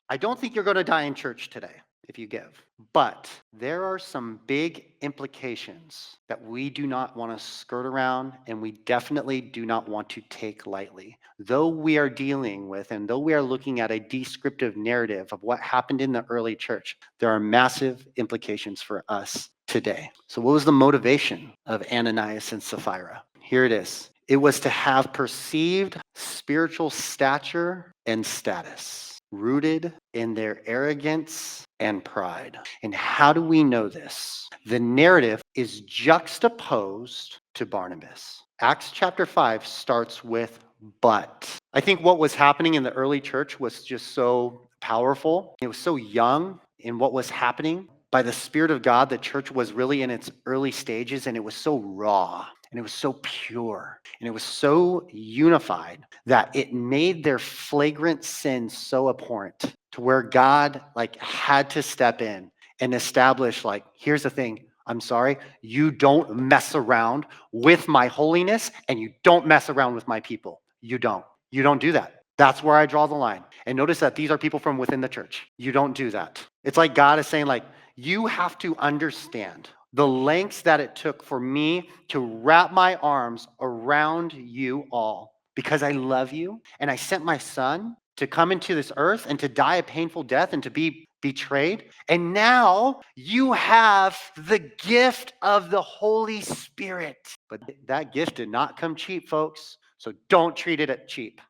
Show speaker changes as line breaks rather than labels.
I don't think you're going to die in church today if you give. But there are some big implications that we do not want to skirt around and we definitely do not want to take lightly. Though we are dealing with and though we are looking at a descriptive narrative of what happened in the early church, there are massive implications for us today. So, what was the motivation of Ananias and Sapphira? Here it is. It was to have perceived spiritual stature and status, rooted in their arrogance and pride. And how do we know this? The narrative is juxtaposed to Barnabas. Acts chapter 5 starts with but. I think what was happening in the early church was just so powerful. It was so young in what was happening. By the Spirit of God, the church was really in its early stages and it was so raw and it was so pure and it was so unified that it made their flagrant sin so abhorrent to where God had to step in and establish here's the thing. I'm sorry, you don't mess around with my holiness and you don't mess around with my people. You don't. You don't do that. That's where I draw the line. And notice that these are people from within the church. You don't do that. It's like God is saying you have to understand the lengths that it took for me to wrap my arms around you all because I love you and I sent my son to come into this earth and to die a painful death and to be betrayed. And now you have the gift of the Holy Spirit. But that gift did not come cheap, folks. So don't treat it cheap.